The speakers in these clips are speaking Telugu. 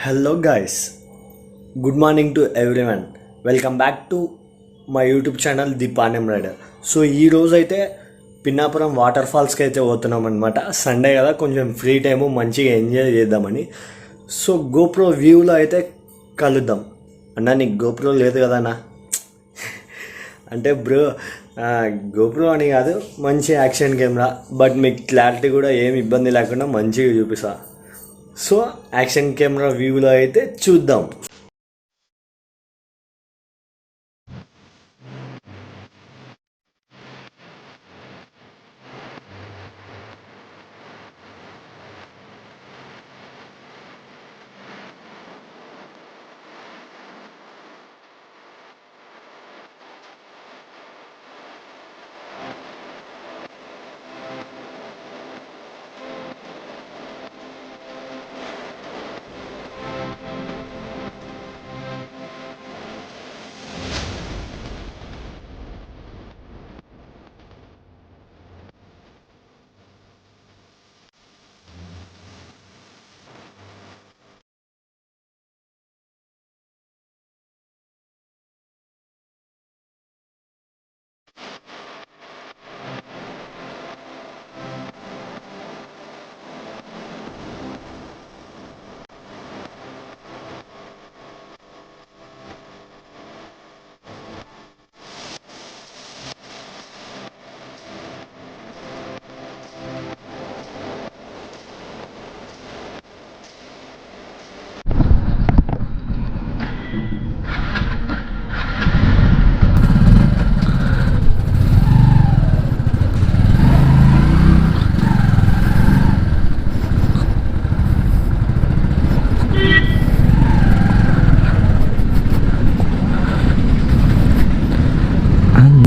Hello guys, good morning to everyone. Welcome back to my YouTube channel the Pandyam rider. So ఈరోజు అయితే పిన్నాపురం వాటర్ ఫాల్స్కి అయితే పోతున్నాం అనమాట. సండే కదా, కొంచెం ఫ్రీ టైము, మంచిగా ఎంజాయ్ చేద్దామని. సో గోప్రో వ్యూలో అయితే కలుద్దాం. అన్నా నీకు గోప్రో లేదు కదా అన్న? అంటే బ్రో, గోప్రో అని కాదు, మంచి యాక్షన్ కెమెరా, బట్ మీకు క్లారిటీ కూడా ఏమి ఇబ్బంది లేకుండా మంచిగా చూపిస్తా. సో యాక్షన్ కెమెరా వ్యూలో అయితే చూద్దాం.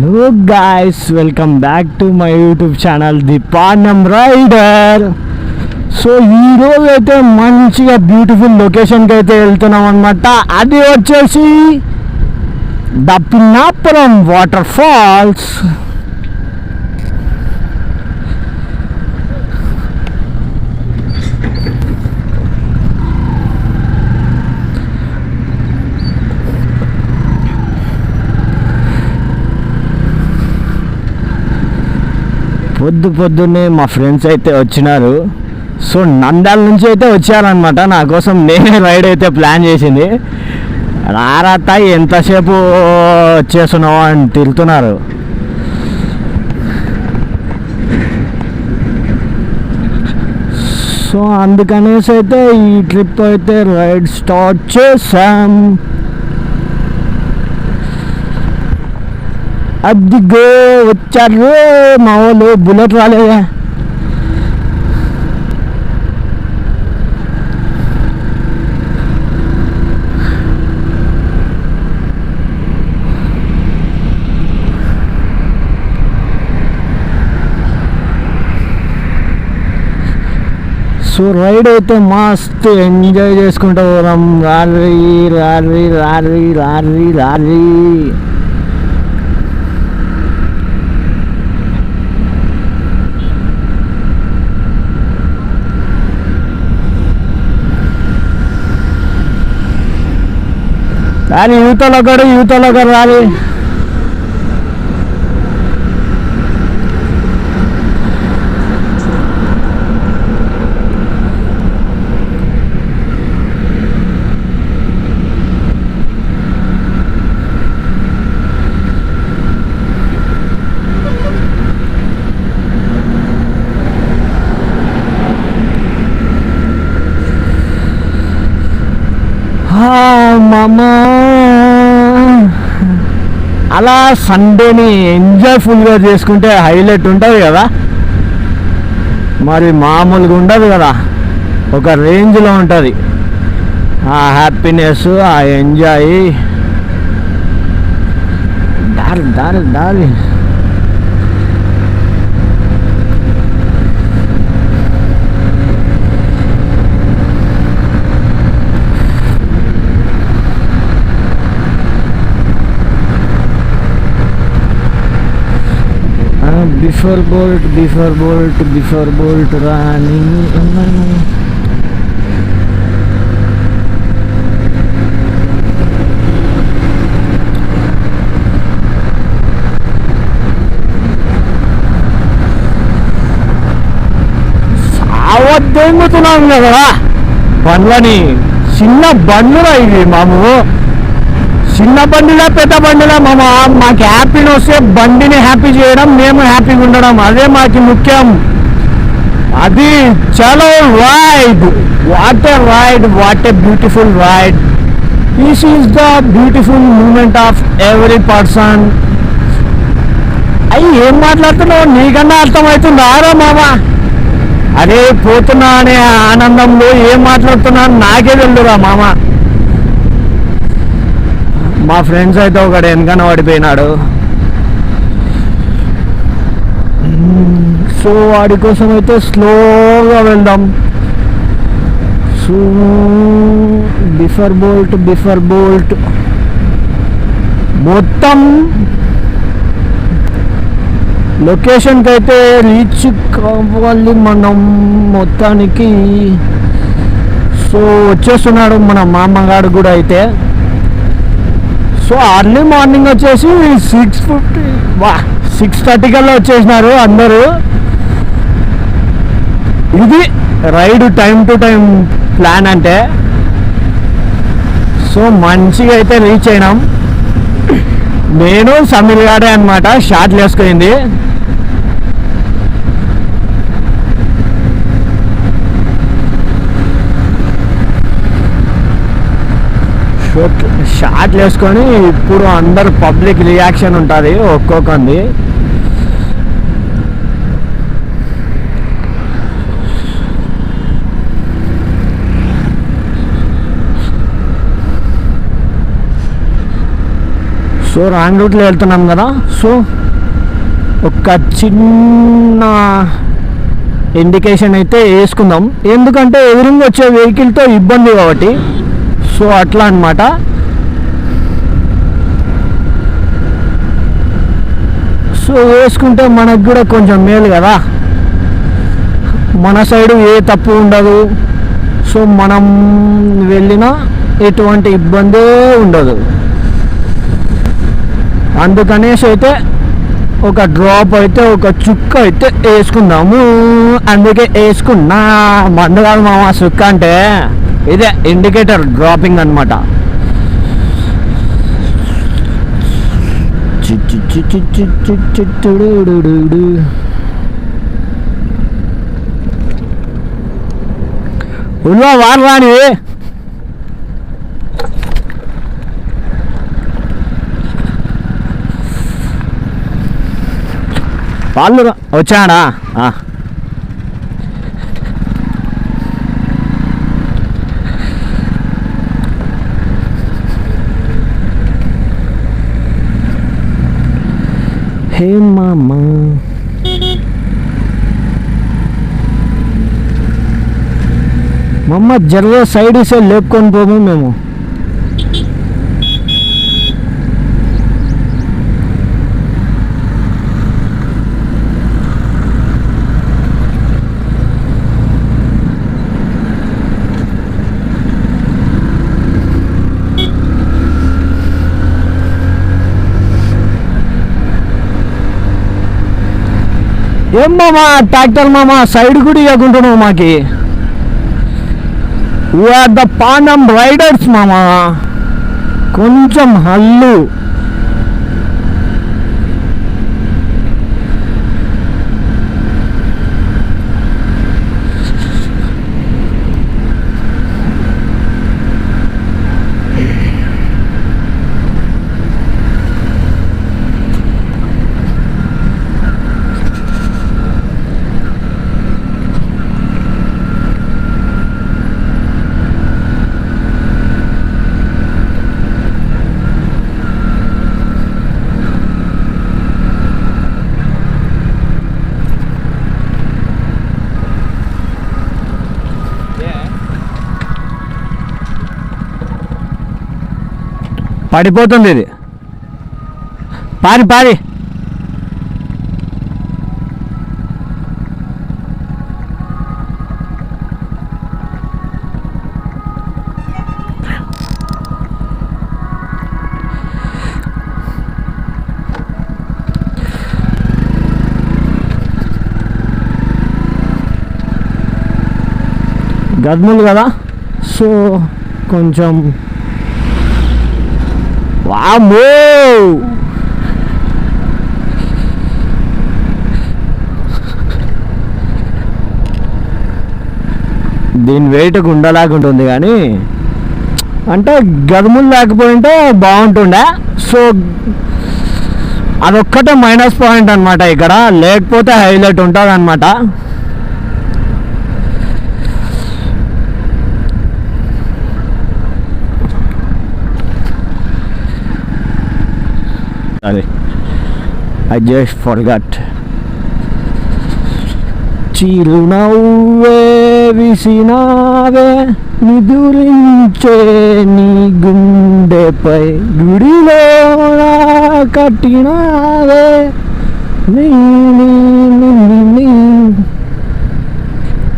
Hello guys, welcome back to my YouTube channel the Pandyam rider. So ఈరోజు అయితే మంచిగా బ్యూటిఫుల్ లొకేషన్కి అయితే వెళ్తున్నాం అనమాట. అది వచ్చేసి ద పిన్నాపురం వాటర్ ఫాల్స్. పొద్దున్నే మా ఫ్రెండ్స్ అయితే వచ్చినారు. సో నంద్యాల నుంచి అయితే వచ్చారనమాట. నా కోసం నేనే రైడ్ అయితే ప్లాన్ చేసింది. రారాత ఎంతసేపు వచ్చేస్తున్నావు అని తిరుగుతున్నారు. సో అందుకనేసి అయితే ఈ ట్రిప్ అయితే రైడ్ స్టార్ట్ చేసాం. అదిగో వచ్చారు మా వాళ్ళు. బుల్లెట్ రాలేదా? సో రైడ్ అయితే మస్తు ఎంజాయ్ చేసుకుంటూ పోదాం. రారీ రారీ రారీ రారీ రారీ. రాని యూతలో ఒకడు రాని. మామా అలా సండేని ఎంజాయ్ఫుల్గా చేసుకుంటే హైలైట్ ఉంటుంది కదా, మరి మామూలుగా ఉండదు కదా. ఒక రేంజ్లో ఉంటుంది ఆ హ్యాపీనెస్, ఆ ఎంజాయ్. దారి దారి దారి బిఫోర్ బోల్ట్ రాని. అవద్దెంగుతున్నాం కదా బండ్లని. చిన్న బండ్లురా ఇవి మాము, చిన్న బండిలా పెద్ద బండిలా మామ. మాకు హ్యాపీని వస్తే బండిని హ్యాపీ చేయడం, మేము హ్యాపీగా ఉండడం, అదే మాకు ముఖ్యం. అది చలో ride, what a ride, what a beautiful ride. This is the beautiful moment of every person. అయ్యి ఏం మాట్లాడుతున్నావు, నీకన్నా అర్థమవుతుందా రా మామ? అరే పోతున్నా అనే ఆనందంలో ఏం మాట్లాడుతున్నా నాకే తెలుదురా మామ. మా ఫ్రెండ్స్ అయితే ఒకడు వెనకన పడిపోయినాడు. సో వాడి కోసం అయితే స్లోగా వెళ్దాం. సో బిఫర్ బోల్ట్ మొత్తం లొకేషన్కి అయితే రీచ్ కావాలి మనం మొత్తానికి. సో వచ్చేస్తున్నాడు మన మామగాడు కూడా అయితే. సో అర్లీ మార్నింగ్ వచ్చేసి 6:30 కల్లా వచ్చేసినారు అందరూ. ఇది ride time to time plan అంటే. సో మంచిగా అయితే రీచ్ అయినాం. నేను సమీర్ గాడే అనమాట షార్ట్లు వేసుకుంది. షార్ట్లు వేసుకొని ఇప్పుడు అందరు పబ్లిక్ రియాక్షన్ ఉంటుంది ఒక్కొక్కది. సో రాంగ్ రూట్లో వెళ్తున్నాం కదా. సో ఒక చిన్న ఇండికేషన్ అయితే వేసుకుందాం, ఎందుకంటే ఎదురుగా వచ్చే వెహికల్తో ఇబ్బంది కాబట్టి. సో అట్లా అన్నమాట. సో వేసుకుంటే మనకు కూడా కొంచెం మేలు కదా, మన సైడు ఏ తప్పు ఉండదు. సో మనం వెళ్ళినా ఎటువంటి ఇబ్బందే ఉండదు. అందుకనేసి అయితే ఒక డ్రాప్ అయితే ఒక చుక్క అయితే వేసుకుందాము. అందుకే వేసుకున్నా. మందు కాదు మామ చుక్క అంటే, ఇదే ఇండికేటర్ డ్రాపింగ్ అనమాట. ఉన్నా వారు రాని వాళ్ళు వచ్చాడా. హే మామా మమ్మ జర్ర సైడ్ ఇసే లేపుకొని పోము మేము. ఏం మామా ట్రాక్టర్ మామా సైడ్ కూడా ఇవ్వకుంటున్నావు మాకి. వీఆర్ ద పాండం రైడర్స్ మామా, కొంచెం హల్లు. పడిపోతుంది ఇది, పారి పారి. గద్ములు కదా, సో కొంచెం వామ్మో దీని వెయిట్ గుండలాగా ఉంటుంది, కానీ అంటే గదుములు లేకపోయింటే బాగుంటుండే. సో అదొక్కటే మైనస్ పాయింట్ అనమాట, ఇక్కడ లేకపోతే హైలైట్ ఉంటుంది అనమాట. అదే ఐ జస్ట్ ఫర్గాట్. చిరునవ్వే విసినావే నిదురించే నీ గుండెపై గుడిలో కట్టినావే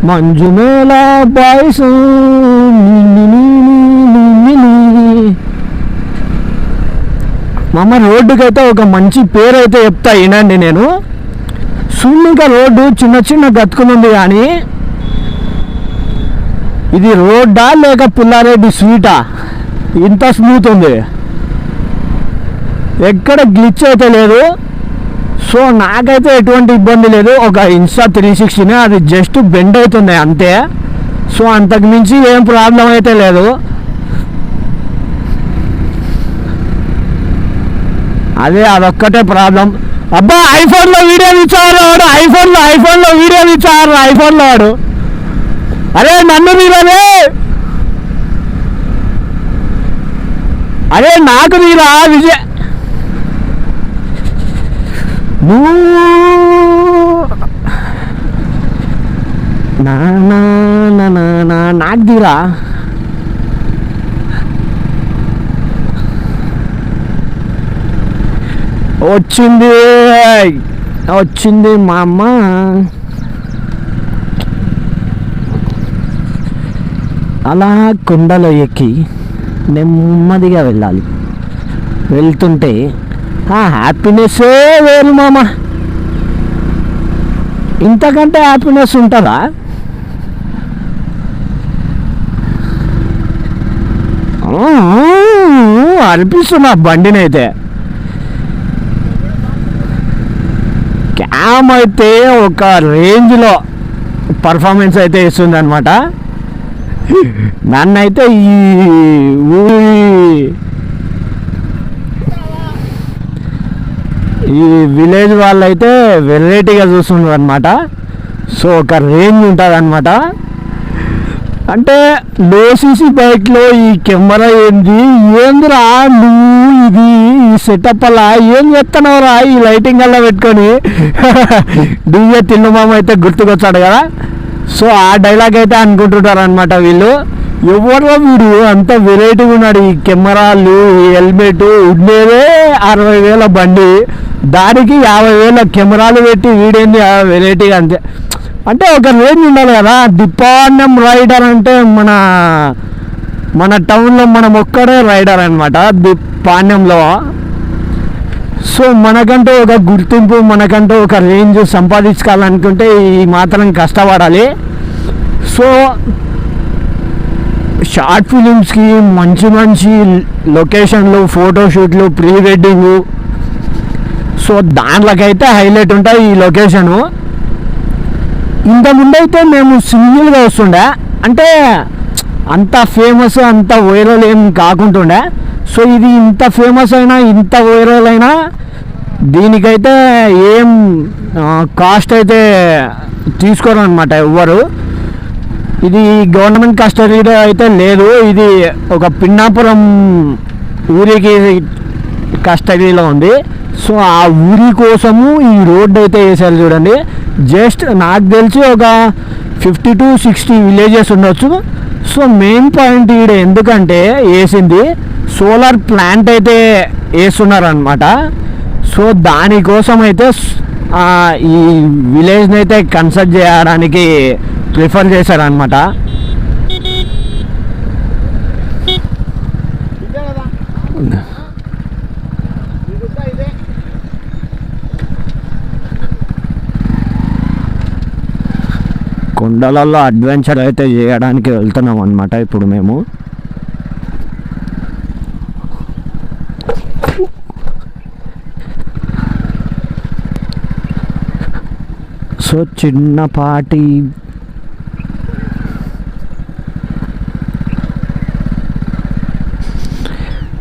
మంజుమేళ బాయ్స్. మామ రోడ్డుకైతే ఒక మంచి పేరు అయితే చెప్తా వినండి. నేను సున్నిక రోడ్డు చిన్న చిన్న గతుకులుంది, కానీ ఇది రోడ్డా లేక పుల్లారెడ్డి స్వీటా ఇంత స్మూత్ ఉంది, ఎక్కడ గ్లిచ్ అయితే లేదు. సో నాకైతే ఎటువంటి ఇబ్బంది లేదు. ఒక ఇన్స్టా 360 అది జస్ట్ బెండ్ అవుతుంది అంతే. సో అంతకు మించి ఏం ప్రాబ్లం అయితే లేదు. అదొక్కటే ప్రాబ్లం. అబ్బా ఐఫోన్లో వీడియో ఇచ్చారు వాడు, ఐఫోన్లో వీడియో ఇచ్చారు ఐఫోన్లో వాడు. అరే నన్ను తీరదే, అరే నాకు తీరా విజయ్. నాకు తీరా వచ్చింది మా అమ్మ. అలా కొండలో ఎక్కి నెమ్మదిగా వెళ్ళాలి. వెళ్తుంటే ఆ హ్యాపీనెస్సే వేరు మామ. ఇంతకంటే హ్యాపీనెస్ ఉంటుందా? అనిపిస్తున్నా బండినైతే. క్యామ్ అయితే ఒక రేంజ్లో పర్ఫార్మెన్స్ అయితే ఇస్తుంది అనమాట. నన్నైతే ఈ విలేజ్ వాళ్ళైతే వెరైటీగా చూస్తున్నారు అనమాట. సో ఒక రేంజ్ ఉంటుంది అనమాట. అంటే లో సీసీ బైక్లో ఈ కెమెరా ఏందిరా నువ్వు ఇది ఈ సెటప్ అలా ఏం చేస్తున్నావురా ఈ లైటింగ్ అలా పెట్టుకొని డీజే తిన్నమామ అయితే గుర్తుకొచ్చాడు కదా. సో ఆ డైలాగ్ అయితే అనుకుంటుంటారు అనమాట వీళ్ళు. ఎవరో వీడు అంత వెరైటీగా ఉన్నాడు, ఈ కెమెరాలు ఈ హెల్మెట్ ఉండేదే 60,000 బండి, దానికి 50,000 కెమెరాలు పెట్టి వీడేంది వెరైటీగా అంతే. అంటే ఒక రేంజ్ ఉండాలి కదా. దిపాన్యం రైడర్ అంటే మన టౌన్లో మనం ఒక్కడే రైడర్ అనమాట దిపాన్యంలో. సో మనకంటూ ఒక గుర్తింపు, మనకంటూ ఒక రేంజ్ సంపాదించుకోవాలనుకుంటే ఈ మాత్రం కష్టపడాలి. సో షార్ట్ ఫిలిమ్స్కి మంచి లొకేషన్లు, ఫోటోషూట్లు, ప్రీ వెడ్డింగు, సో దాంట్లోకైతే హైలైట్ ఉంటుంది ఈ లొకేషను. ఇంతకుముందైతే మేము సింగిల్గా వస్తుండే, అంటే అంత ఫేమస్ అంత వైరల్ ఏం కాకుంటుండే. సో ఇది ఇంత ఫేమస్ అయినా ఇంత వైరల్ అయినా దీనికైతే ఏం కాస్ట్ అయితే తీసుకోరు అనమాట ఎవ్వరు. ఇది గవర్నమెంట్ కస్టడీలో అయితే లేదు, ఇది ఒక పిన్నాపురం ఊరికి కస్టడీలో ఉంది. సో ఆ ఊరి కోసము ఈ రోడ్డు అయితే వేసారు చూడండి. జస్ట్ నాకు తెలిసి ఒక 50 to 60 విలేజెస్ ఉండొచ్చు. సో మెయిన్ పాయింట్ ఈడ ఎందుకంటే వేసింది సోలార్ ప్లాంట్ అయితే వేస్తున్నారు అనమాట. సో దానికోసం అయితే ఈ విలేజ్ని అయితే కన్స్ట్రక్ట్ చేయడానికి ప్రిఫర్ చేశారనమాట. కొండలలో అడ్వెంచర్ అయితే చేయడానికి వెళ్తున్నాం అన్నమాట ఇప్పుడు మేము. సో చిన్నపాటి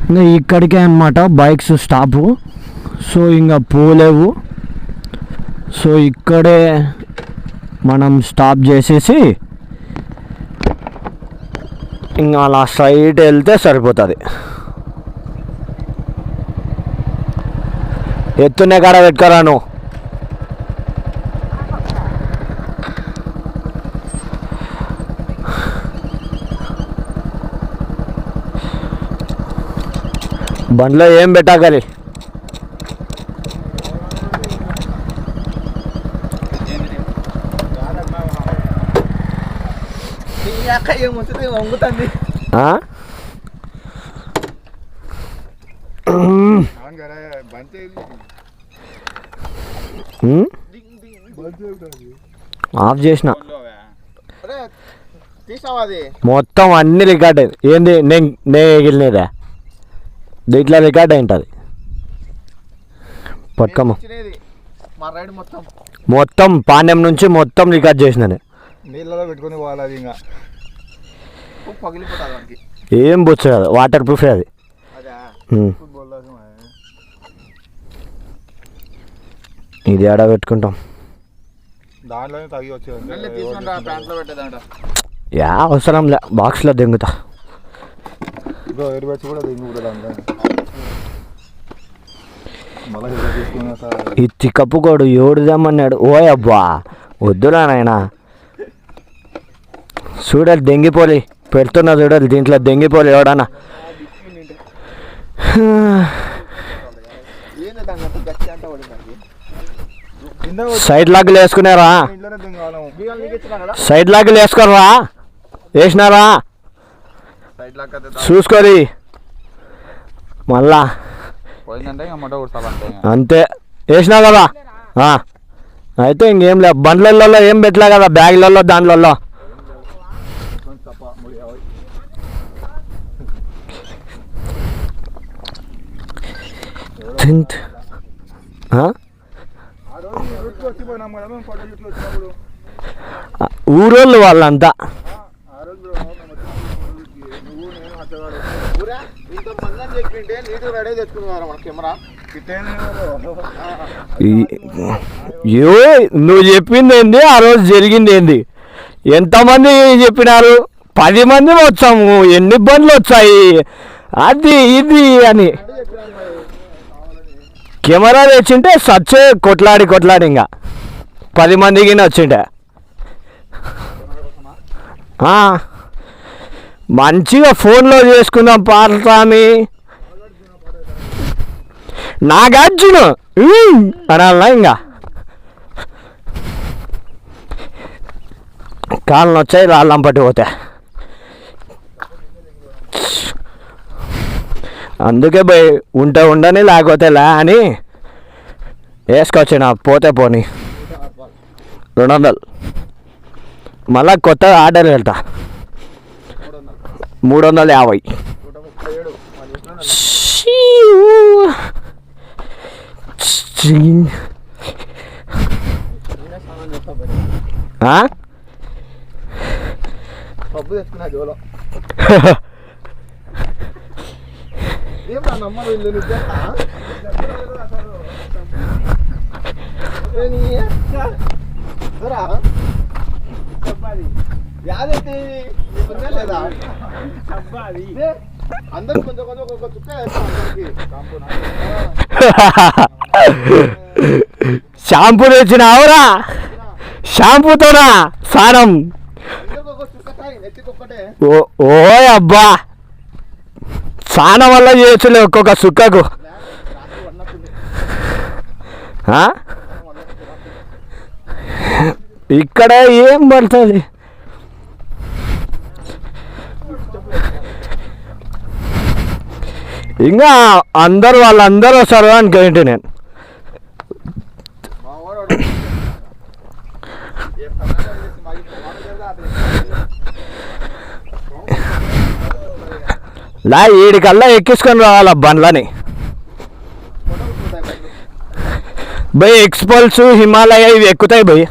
ఇంకా ఇక్కడికే అన్నమాట బైక్స్ స్టాపు. సో ఇంకా పోలేవు. సో ఇక్కడే మనం స్టాప్ చేసేసి ఇంకా అలా స్ట్రైట్ వెళ్తే సరిపోతుంది. ఎత్తునే కాడ పెట్టుకోరాను. బండ్లో ఏం పెట్టాలి? ఆఫ్ చేసిన మొత్తం అన్ని రికార్డ్ అయింది. ఏంది నేను ఎగిలినేదా దీంట్లో రికార్డ్ అయి ఉంటుంది. పట్టుకోమ్మ మొత్తం పాండ్యం నుంచి మొత్తం రికార్డ్ చేసిన నీళ్ళలో పెట్టుకొని పోవాలి. ఇంకా పగిలిపోతుంది. ఏం బొచ్చు కాదు, వాటర్ ప్రూఫే అది. ఇది ఆడ పెట్టుకుంటాం. దాంట్లోనే తగ్గి వచ్చేది. యా అవసరం లే, బాక్స్లో దెంగుతా. ఎయిర్ బ్యాగ్స్ కూడా దింగు కూడా దాంట్లో. ఈ తిక్కప్పుకోడు ఏడుదామన్నాడు. ఓయ్ అబ్బా వద్దురా నాయనా. చూడాలి దెంగిపోలి పెడుతున్నా, చూడాలి దీంట్లో దెంగిపోలి ఎవడన్నా. సైడ్ లాగులు వేసుకున్నారా? సైడ్ లాగులు వేసుకోరా? వేసినారా? చూసుకోరి మళ్ళా అంతే. వేసినా కదా అయితే ఇంకేం లేదు. బండ్లలో ఏం పెట్టలే కదా, బ్యాగ్లలో దాంట్లో. ఊరోళ్ళు వాళ్ళంతా నువ్వు చెప్పింది ఏంది, ఆ రోజు జరిగింది ఏంది, ఎంతమంది చెప్పినారు? 10 మంది వచ్చాము, ఎన్ని బండ్లు వచ్చాయి, అది ఇది అని. కెమెరా తెచ్చింటే సచ్చే కొట్లాడి ఇంకా 10 మందికి వచ్చింటే మంచిగా ఫోన్లో చేసుకుందాం పార్సామి. నాగార్జున అనాలనా? ఇంకా కాళ్ళని వచ్చాయి రాళ్ళం పట్టి పోతే. అందుకే పోయి ఉండని లేకపోతే లే అని వేసుకొచ్చిన. పోతే పోని 200 మళ్ళా కొత్త ఆర్డర్ వెళ్తా 350. పప్పు తెచ్చుకున్నా జోలో. అందరు కొంచెం ఒక చుక్క షాంపూ తెచ్చినావురా? షాంపూతోనా స్నానం? ఓ అబ్బా స్నానం వల్ల చేయొచ్చులే ఒక్కొక్క సుక్కకు. ఇక్కడ ఏం పడుతుంది? ఇంకా వాళ్ళందరూ వస్తారు అనుకోండి నేను. లా ఈడికల్లా ఎక్కించుకొని రావాలి బండ్లని భయ్. ఎక్స్పల్స్ హిమాలయ ఇవి ఎక్కుతాయి భయ్.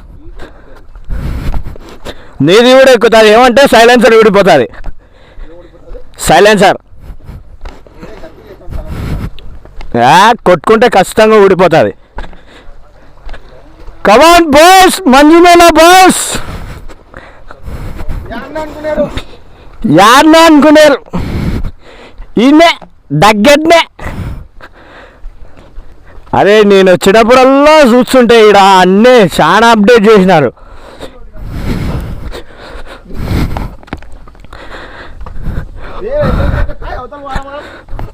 నీది కూడా ఎక్కుతుంది. ఏమంటే సైలెన్సర్ విడిపోతుంది. సైలెన్సర్ కొట్టుకుంటే ఖచ్చితంగా ఊడిపోతుంది. కమాన్ బాస్, మంజుమేళ బాస్. యాడ్నే అనుకున్నారు, ఈయనే దగ్గరనే. అరే నేను వచ్చినప్పుడల్లా చూస్తుంటే ఇక్కడ అన్నీ చాలా అప్డేట్ చేసినారు.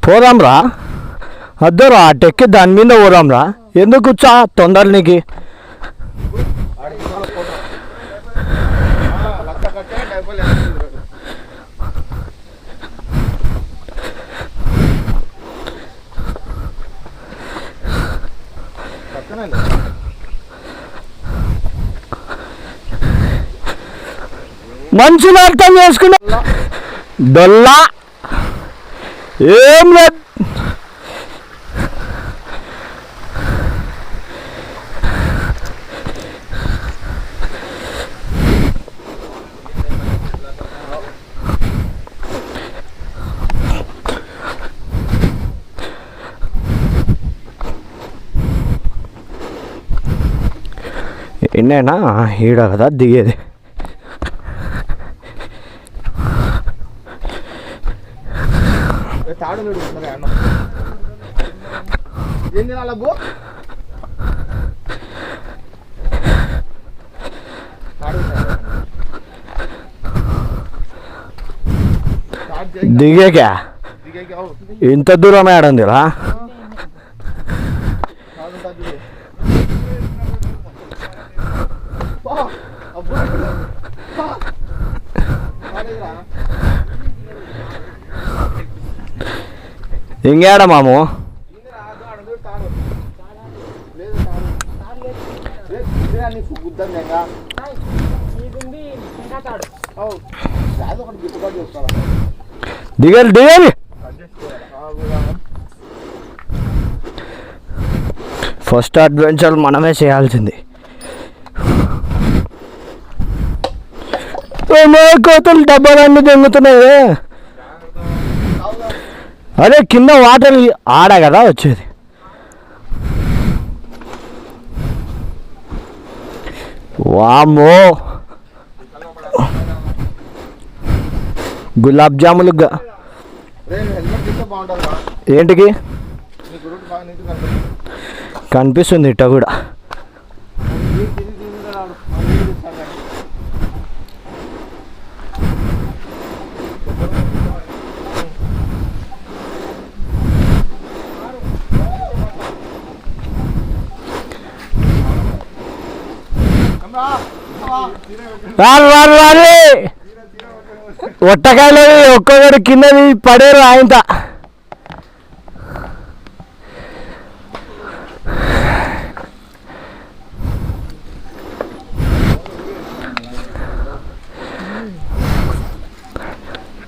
పోదాంరా, అద్దరా టెక్కి దాని మీద పోదాంరా. ఎందుకు కూర్చా తొందర నీకు? మనుషులు అర్థం చేసుకున్నా డొల్లా ఏం లేదు. ఎన్నైనా ఈడ కదా దిగేది. దిగేకా ఇంత దూరం ఆడందిరా. ఇంకేడ మాము దిగాలి దిగాలి. ఫస్ట్ అడ్వెంచర్ మనమే చేయాల్సింది. కోతలు డబ్బాలన్నీ దొంగతున్నాయి. అరే కింద వాటర్ ఆడ కదా వచ్చేది. వామ్మో గులాబ్ జాములు ఏంటికి కనిపిస్తుంది ఇట్ట కూడా. ఒట్టకాయలు ఒక్కొక్కటి కిందది పడేరు ఆయన.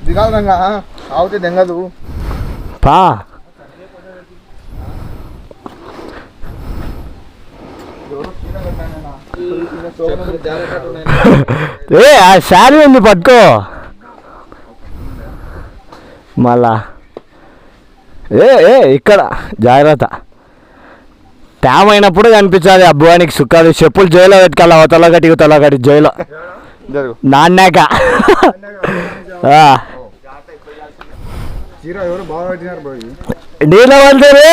దిగాలి రంగా ఆవుతే దెంగదు పా. ఏ ఆ శారీ ఉంది పట్టుకో మళ్ళా. ఏ ఇక్కడ జాగ్రత్త. తేమైనప్పుడు కనిపించాలి అబ్బాయినికి సుఖాలు. చెప్పులు జైల్లో పెట్టుకోవాలి. అవతల గట్టి ఇవతల గట్టి జైల్లో నాన్నాక. నీళ్ళ వెళ్తారు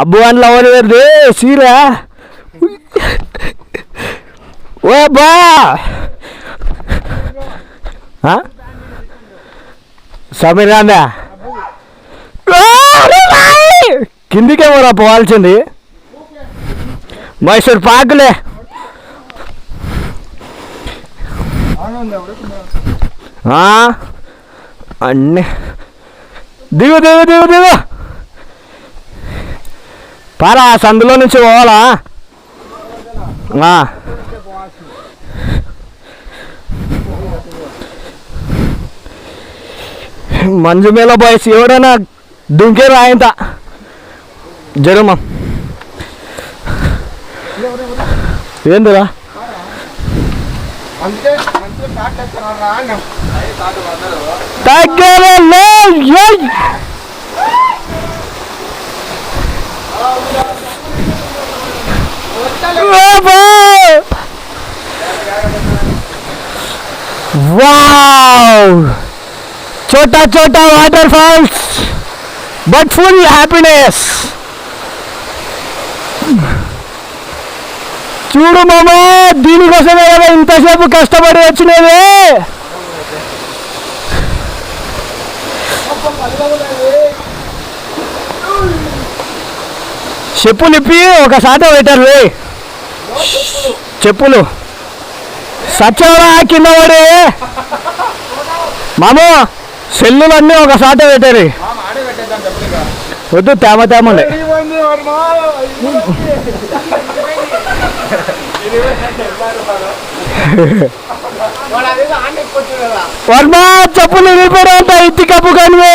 అబ్బు అని లవర్ వేరు సీరా. ఓ బా సమీర్ గాంధీ కిందికేమోరా పోవాల్సింది. మైసూర్ పాకులే అన్నీ దిగు దిగు దిగు దిగు. పారా సందులో నుంచి పోవాలా మంజు మేళ బాయ్స్ ఎవడైనా దుంకే రాయంత జరమా ఏందిరా తగ్గలే వావ్ छोटा छोटा वाटरफॉल्स बट फुल हैप्पीनेस చూడు మామ దీనికోసమే కదా ఇంతసేపు కష్టపడి వచ్చినది చెప్పులు ఇప్పి ఒకసారి పెట్టారు చెప్పులు సచ్చవరా కింద పడి మామ సెల్లులన్నీ ఒకసారి పెట్టారు వద్దు తేమ తేమండి వర్మ చెప్పులు విరిపోయి ఉంటాయి ఇత్తి కప్పు కానీ